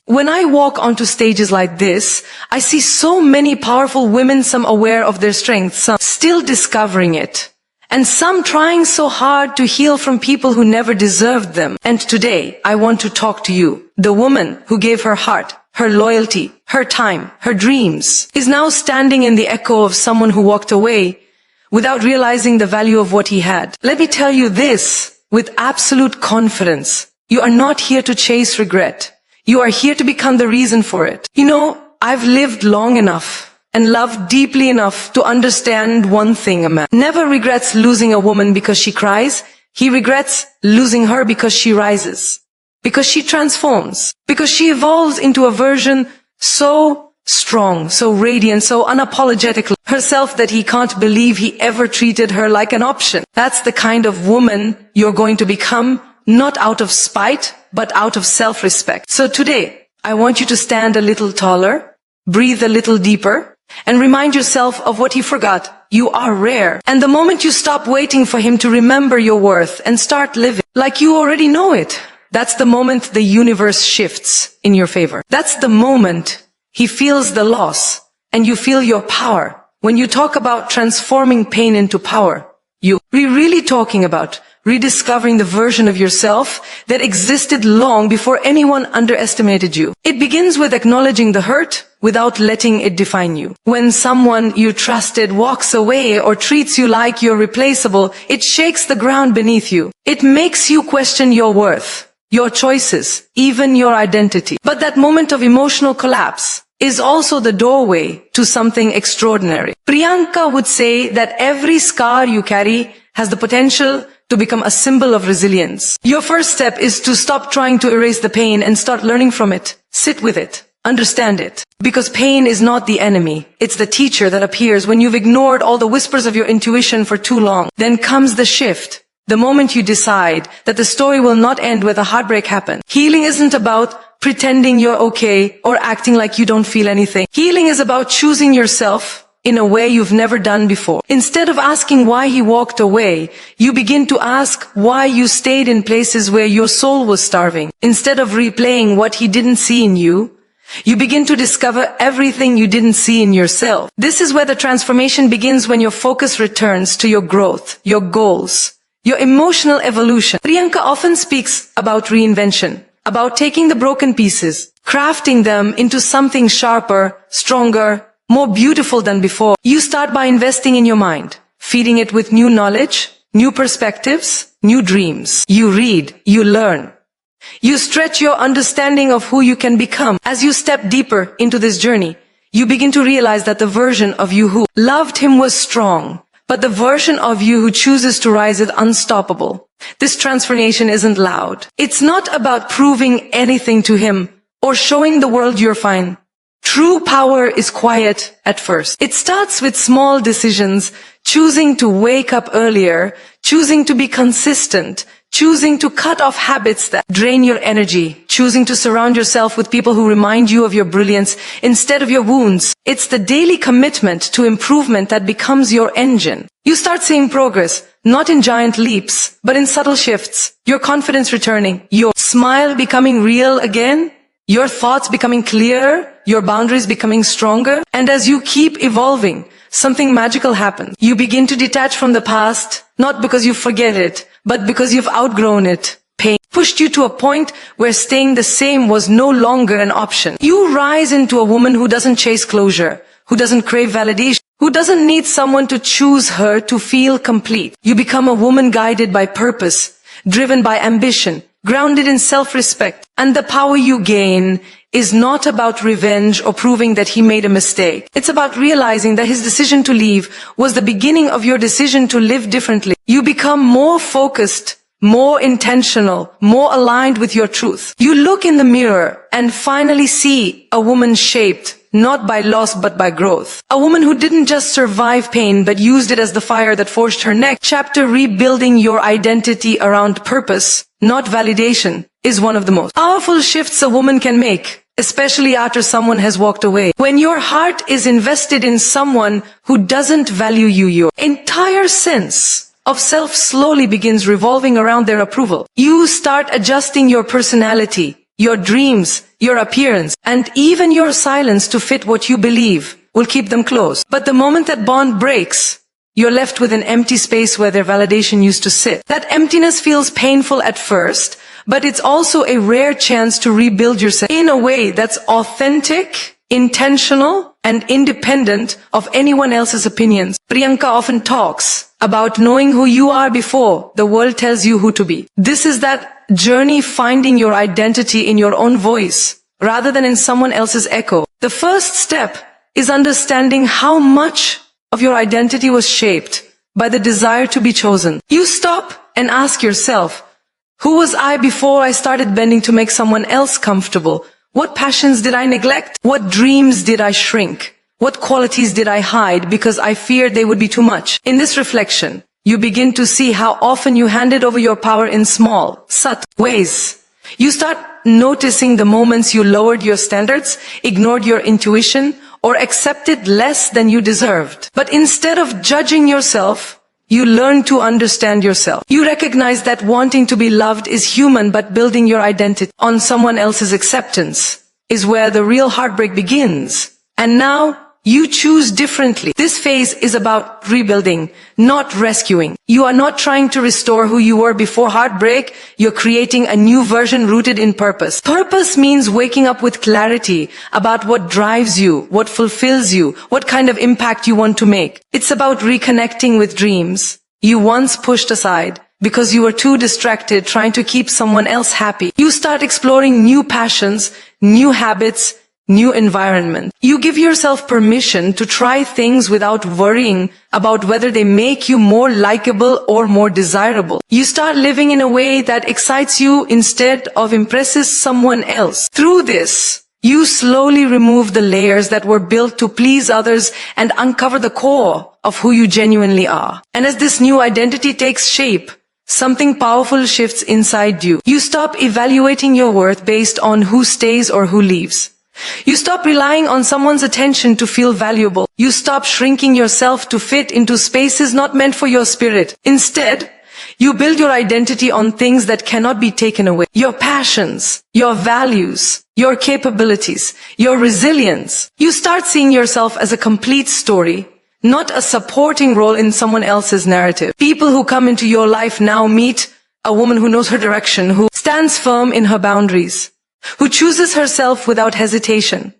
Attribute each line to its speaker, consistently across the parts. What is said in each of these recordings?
Speaker 1: When I walk onto stages like this, I see so many powerful women, some aware of their strength, some still discovering it, and some trying so hard to heal from people who never deserved them. And today, I want to talk to you. The woman who gave her heart, her loyalty, her time, her dreams, is now standing in the echo of someone who walked away without realizing the value of what he had. Let me tell you this with absolute confidence. You are not here to chase regret. You are here to become the reason for it. You know, I've lived long enough and loved deeply enough to understand one thing: a man never regrets losing a woman because she cries. He regrets losing her because she rises, because she transforms, because she evolves into a version so strong, so radiant, so unapologetic herself that he can't believe he ever treated her like an option. That's the kind of woman you're going to become, not out of spite, but out of self-respect. So today, I want you to stand a little taller, breathe a little deeper, and remind yourself of what he forgot. You are rare. And the moment you stop waiting for him to remember your worth and start living like you already know it, that's the moment the universe shifts in your favor. That's the moment he feels the loss and you feel your power. When you talk about transforming pain into power, you're really talking about rediscovering the version of yourself that existed long before anyone underestimated you. It begins with acknowledging the hurt without letting it define you. When someone you trusted walks away or treats you like you're replaceable, it shakes the ground beneath you. It makes you question your worth, your choices, even your identity. But that moment of emotional collapse is also the doorway to something extraordinary. Priyanka would say that every scar you carry has the potential to become a symbol of resilience. Your first step is to stop trying to erase the pain and start learning from it. Sit with it. Understand it. Because pain is not the enemy. It's the teacher that appears when you've ignored all the whispers of your intuition for too long. Then comes the shift. The moment you decide that the story will not end with a heartbreak happen. Healing isn't about pretending you're okay or acting like you don't feel anything. Healing is about choosing yourself in a way you've never done before. Instead of asking why he walked away, you begin to ask why you stayed in places where your soul was starving. Instead of replaying what he didn't see in you, you begin to discover everything you didn't see in yourself. This is where the transformation begins, when your focus returns to your growth, your goals, your emotional evolution. Priyanka often speaks about reinvention, about taking the broken pieces, crafting them into something sharper, stronger, more beautiful than before. You start by investing in your mind, feeding it with new knowledge, new perspectives, new dreams. You read, you learn. You stretch your understanding of who you can become. As you step deeper into this journey, you begin to realize that the version of you who loved him was strong, but the version of you who chooses to rise is unstoppable. This transformation isn't loud. It's not about proving anything to him or showing the world you're fine. True power is quiet at first. It starts with small decisions, choosing to wake up earlier, choosing to be consistent, choosing to cut off habits that drain your energy, choosing to surround yourself with people who remind you of your brilliance instead of your wounds. It's the daily commitment to improvement that becomes your engine. You start seeing progress, not in giant leaps, but in subtle shifts. Your confidence returning, your smile becoming real again, your thoughts becoming clearer, your boundaries becoming stronger. And as you keep evolving, something magical happens. You begin to detach from the past, not because you forget it, but because you've outgrown it. Pain pushed you to a point where staying the same was no longer an option. You rise into a woman who doesn't chase closure, who doesn't crave validation, who doesn't need someone to choose her to feel complete. You become a woman guided by purpose, driven by ambition, grounded in self-respect. And the power you gain is not about revenge or proving that he made a mistake. It's about realizing that his decision to leave was the beginning of your decision to live differently. You become more focused, more intentional, more aligned with your truth. You look in the mirror and finally see a woman shaped not by loss but by growth. A woman who didn't just survive pain but used it as the fire that forged her next chapter. Rebuilding your identity around purpose, not validation, is one of the most powerful shifts a woman can make, especially after someone has walked away. When your heart is invested in someone who doesn't value you, your entire sense of self slowly begins revolving around their approval. You start adjusting your personality, your dreams, your appearance, and even your silence to fit what you believe will keep them close. But the moment that bond breaks, you're left with an empty space where their validation used to sit. That emptiness feels painful at first, but it's also a rare chance to rebuild yourself in a way that's authentic, intentional, and independent of anyone else's opinions. Priyanka often talks about knowing who you are before the world tells you who to be. This is that journey, finding your identity in your own voice rather than in someone else's echo. The first step is understanding how much of your identity was shaped by the desire to be chosen. You stop and ask yourself, who was I before I started bending to make someone else comfortable? What passions did I neglect? What dreams did I shrink? What qualities did I hide because I feared they would be too much? In this reflection, you begin to see how often you handed over your power in small, subtle ways. You start noticing the moments you lowered your standards, ignored your intuition, or accepted less than you deserved. But instead of judging yourself, you learn to understand yourself. You recognize that wanting to be loved is human, but building your identity on someone else's acceptance is where the real heartbreak begins. And now, you choose differently. This phase is about rebuilding, not rescuing. You are not trying to restore who you were before heartbreak. You're creating a new version rooted in purpose. Purpose means waking up with clarity about what drives you, what fulfills you, what kind of impact you want to make. It's about reconnecting with dreams you once pushed aside because you were too distracted trying to keep someone else happy. You start exploring new passions, new habits, new environment. You give yourself permission to try things without worrying about whether they make you more likable or more desirable. You start living in a way that excites you instead of impresses someone else. Through this, you slowly remove the layers that were built to please others and uncover the core of who you genuinely are. And as this new identity takes shape, something powerful shifts inside you. You stop evaluating your worth based on who stays or who leaves. You stop relying on someone's attention to feel valuable. You stop shrinking yourself to fit into spaces not meant for your spirit. Instead, you build your identity on things that cannot be taken away. Your passions, your values, your capabilities, your resilience. You start seeing yourself as a complete story, not a supporting role in someone else's narrative. People who come into your life now meet a woman who knows her direction, who stands firm in her boundaries, who chooses herself without hesitation.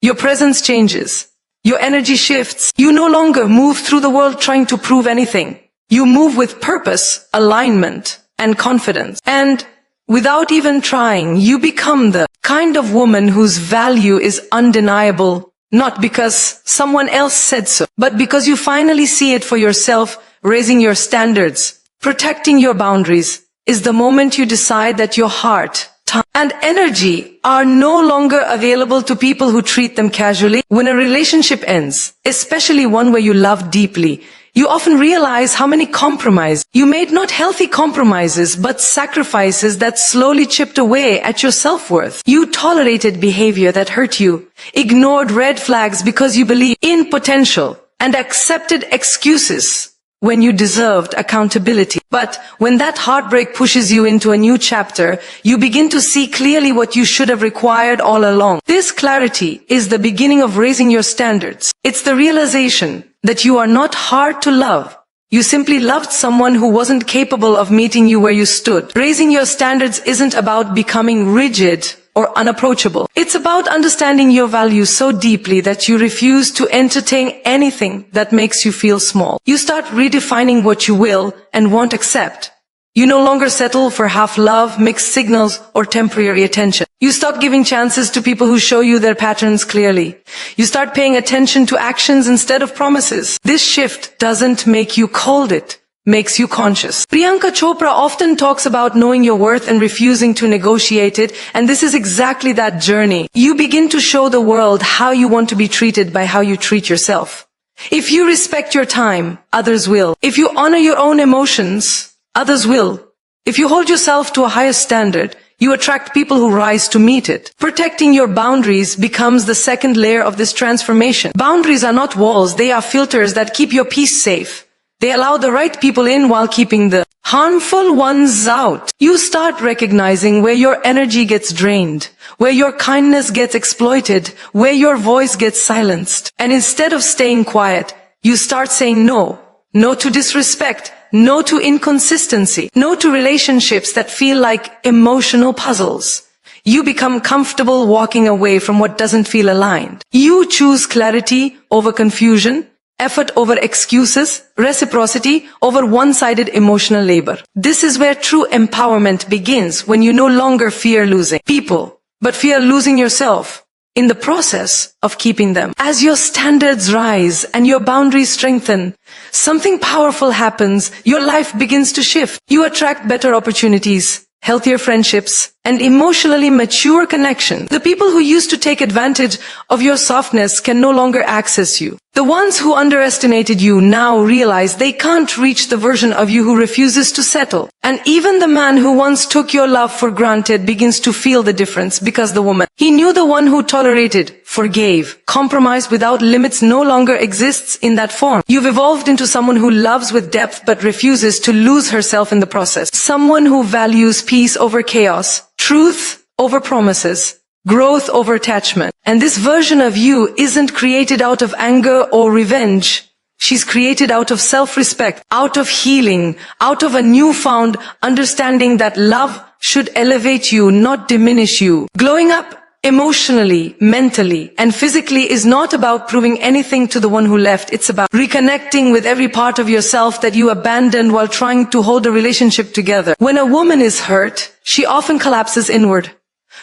Speaker 1: Your presence changes. Your energy shifts. You no longer move through the world trying to prove anything. You move with purpose, alignment, and confidence. And without even trying, you become the kind of woman whose value is undeniable, not because someone else said so, but because you finally see it for yourself. Raising your standards, protecting your boundaries, is the moment you decide that your heart, time, and energy are no longer available to people who treat them casually. When a relationship ends, especially one where you love deeply, you often realize how many compromises you made, not healthy compromises, but sacrifices that slowly chipped away at your self-worth. You tolerated behavior that hurt you, ignored red flags because you believed in potential, and accepted excuses when you deserved accountability. But when that heartbreak pushes you into a new chapter, you begin to see clearly what you should have required all along. This clarity is the beginning of raising your standards. It's the realization that you are not hard to love. You simply loved someone who wasn't capable of meeting you where you stood. Raising your standards isn't about becoming rigid or unapproachable. It's about understanding your values so deeply that you refuse to entertain anything that makes you feel small. You start redefining what you will and won't accept. You no longer settle for half love, mixed signals, or temporary attention. You stop giving chances to people who show you their patterns clearly. You start paying attention to actions instead of promises. This shift doesn't make you cold, it makes you conscious. Priyanka Chopra often talks about knowing your worth and refusing to negotiate it, and this is exactly that journey. You begin to show the world how you want to be treated by how you treat yourself. If you respect your time, others will. If you honor your own emotions, others will. If you hold yourself to a higher standard, you attract people who rise to meet it. Protecting your boundaries becomes the second layer of this transformation. Boundaries are not walls, they are filters that keep your peace safe. They allow the right people in while keeping the harmful ones out. You start recognizing where your energy gets drained, where your kindness gets exploited, where your voice gets silenced. And instead of staying quiet, you start saying no. No to disrespect. No to inconsistency. No to relationships that feel like emotional puzzles. You become comfortable walking away from what doesn't feel aligned. You choose clarity over confusion, effort over excuses, reciprocity over one-sided emotional labor. This is where true empowerment begins, when you no longer fear losing people, but fear losing yourself in the process of keeping them. As your standards rise and your boundaries strengthen, something powerful happens. Your life begins to shift. You attract better opportunities, healthier friendships, and emotionally mature connections. The people who used to take advantage of your softness can no longer access you. The ones who underestimated you now realize they can't reach the version of you who refuses to settle. And even the man who once took your love for granted begins to feel the difference, because the woman he knew, the one who tolerated, forgave, compromised without limits, no longer exists in that form. You've evolved into someone who loves with depth but refuses to lose herself in the process. Someone who values peace over chaos, truth over promises, growth over attachment. And this version of you isn't created out of anger or revenge. She's created out of self-respect, out of healing, out of a newfound understanding that love should elevate you, not diminish you. Glowing up emotionally, mentally, and physically is not about proving anything to the one who left. It's about reconnecting with every part of yourself that you abandoned while trying to hold a relationship together. When a woman is hurt, she often collapses inward.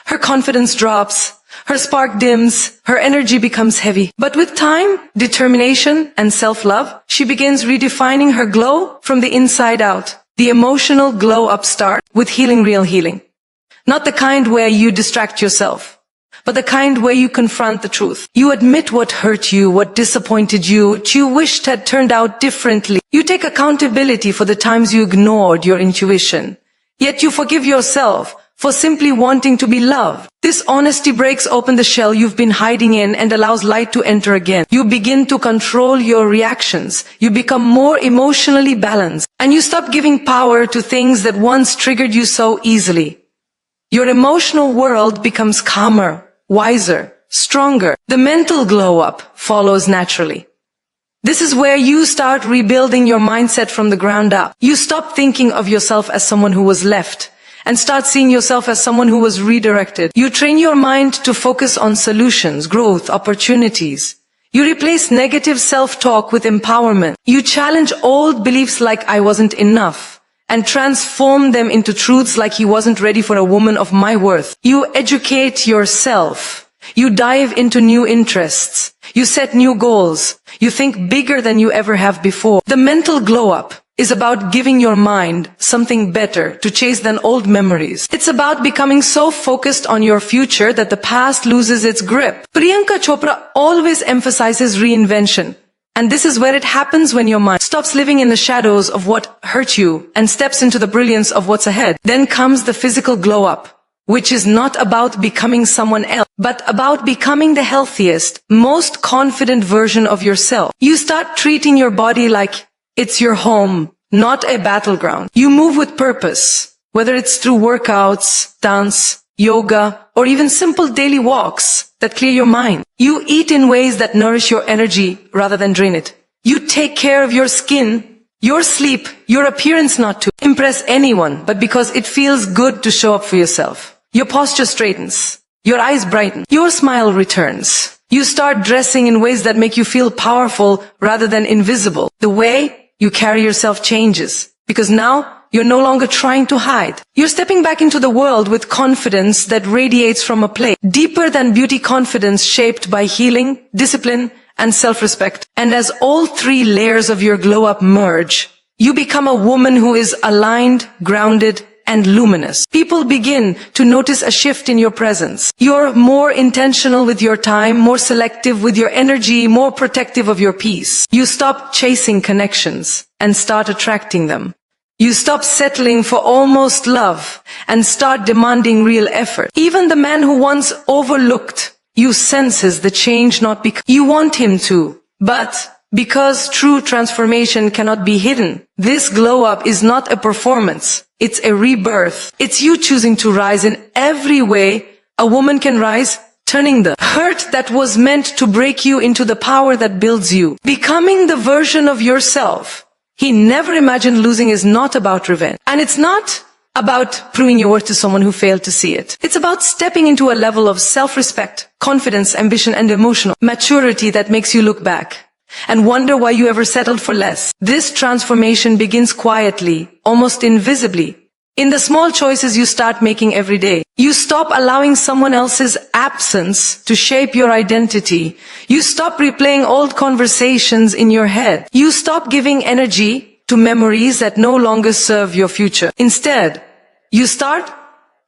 Speaker 1: Her confidence drops, her spark dims, her energy becomes heavy. But with time, determination, and self-love, she begins redefining her glow from the inside out. The emotional glow up starts with healing, real healing. Not the kind where you distract yourself, but the kind where you confront the truth. You admit what hurt you, what disappointed you, what you wished had turned out differently. You take accountability for the times you ignored your intuition. Yet you forgive yourself for simply wanting to be loved. This honesty breaks open the shell you've been hiding in and allows light to enter again. You begin to control your reactions. You become more emotionally balanced. And you stop giving power to things that once triggered you so easily. Your emotional world becomes calmer, wiser, stronger. The mental glow up follows naturally. This is where you start rebuilding your mindset from the ground up. You stop thinking of yourself as someone who was left, and start seeing yourself as someone who was redirected. You train your mind to focus on solutions, growth, opportunities. You replace negative self-talk with empowerment. You challenge old beliefs like I wasn't enough, and transform them into truths like he wasn't ready for a woman of my worth. You educate yourself. You dive into new interests. You set new goals. You think bigger than you ever have before. The mental glow up is about giving your mind something better to chase than old memories. It's about becoming so focused on your future that the past loses its grip. Priyanka Chopra always emphasizes reinvention. And this is where it happens, when your mind stops living in the shadows of what hurt you and steps into the brilliance of what's ahead. Then comes the physical glow up, which is not about becoming someone else, but about becoming the healthiest, most confident version of yourself. You start treating your body like it's your home, not a battleground. You move with purpose, whether it's through workouts, dance, yoga, or even simple daily walks that clear your mind. You eat in ways that nourish your energy rather than drain it. You take care of your skin, your sleep, your appearance, not to impress anyone, but because it feels good to show up for yourself. Your posture straightens, your eyes brighten, your smile returns. You start dressing in ways that make you feel powerful rather than invisible. The way you carry yourself changes, because now you're no longer trying to hide. You're stepping back into the world with confidence that radiates from a place deeper than beauty, confidence shaped by healing, discipline, and self-respect. And as all three layers of your glow up merge, you become a woman who is aligned, grounded, and luminous. People begin to notice a shift in your presence. You're more intentional with your time, more selective with your energy, more protective of your peace. You stop chasing connections and start attracting them. You stop settling for almost love and start demanding real effort. Even the man who once overlooked you senses the change, not because you want him to, but Because true transformation cannot be hidden. This glow up is not a performance. It's a rebirth. It's you choosing to rise in every way a woman can rise, turning the hurt that was meant to break you into the power that builds you. Becoming the version of yourself he never imagined losing is not about revenge. And it's not about proving your worth to someone who failed to see it. It's about stepping into a level of self-respect, confidence, ambition, and emotional maturity that makes you look back and wonder why you ever settled for less. This transformation begins quietly, almost invisibly, in the small choices you start making every day. You stop allowing someone else's absence to shape your identity. You stop replaying old conversations in your head. You stop giving energy to memories that no longer serve your future. Instead, you start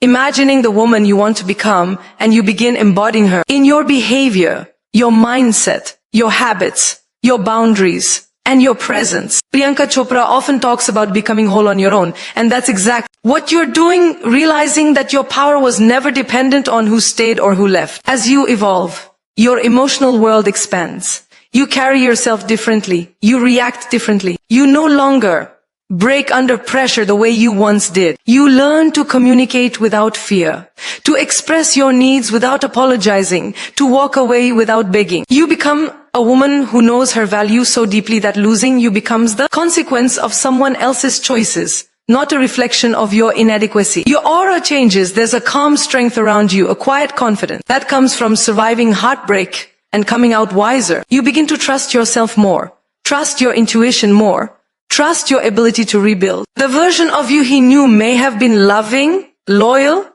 Speaker 1: imagining the woman you want to become, and you begin embodying her in your behavior, your mindset, your habits, your boundaries, and your presence. Priyanka Chopra often talks about becoming whole on your own, and that's exactly what you're doing, realizing that your power was never dependent on who stayed or who left. As you evolve, your emotional world expands. You carry yourself differently. You react differently. You no longer break under pressure the way you once did. You learn to communicate without fear, to express your needs without apologizing, to walk away without begging. You become a woman who knows her value so deeply that losing you becomes the consequence of someone else's choices, not a reflection of your inadequacy. Your aura changes. There's a calm strength around you, a quiet confidence that comes from surviving heartbreak and coming out wiser. You begin to trust yourself more, trust your intuition more, trust your ability to rebuild. The version of you he knew may have been loving, loyal,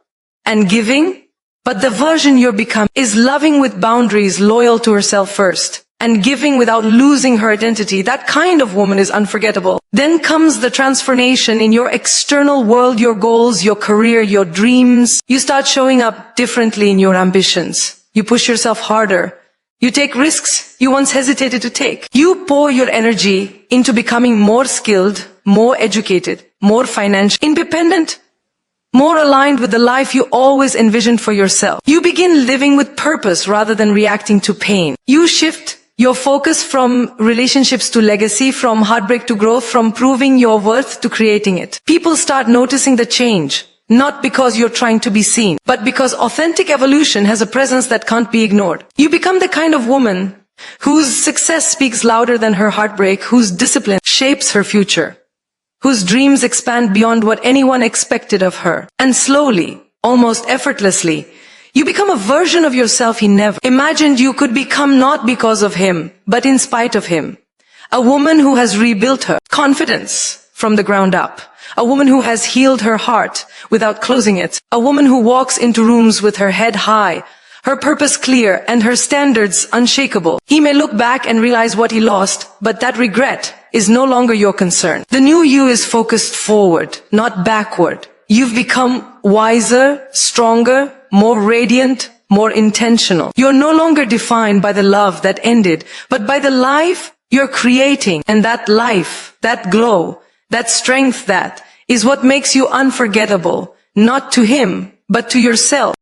Speaker 1: and giving, but the version you're becoming is loving with boundaries, loyal to herself first, and giving without losing her identity. That kind of woman is unforgettable. Then comes the transformation in your external world, your goals, your career, your dreams. You start showing up differently in your ambitions. You push yourself harder. You take risks you once hesitated to take. You pour your energy into becoming more skilled, more educated, more financially independent, more aligned with the life you always envisioned for yourself. You begin living with purpose rather than reacting to pain. You shift your focus from relationships to legacy, from heartbreak to growth, from proving your worth to creating it. People start noticing the change, not because you're trying to be seen, but because authentic evolution has a presence that can't be ignored. You become the kind of woman whose success speaks louder than her heartbreak, whose discipline shapes her future, whose dreams expand beyond what anyone expected of her. And slowly, almost effortlessly, you become a version of yourself he never imagined you could become, not because of him, but in spite of him. A woman who has rebuilt her confidence from the ground up. A woman who has healed her heart without closing it. A woman who walks into rooms with her head high, her purpose clear, and her standards unshakable. He may look back and realize what he lost, but that regret is no longer your concern. The new you is focused forward, not backward. You've become wiser, stronger, more radiant, more intentional. You're no longer defined by the love that ended, but by the life you're creating. And that life, that glow, that strength, that is what makes you unforgettable, not to him, but to yourself.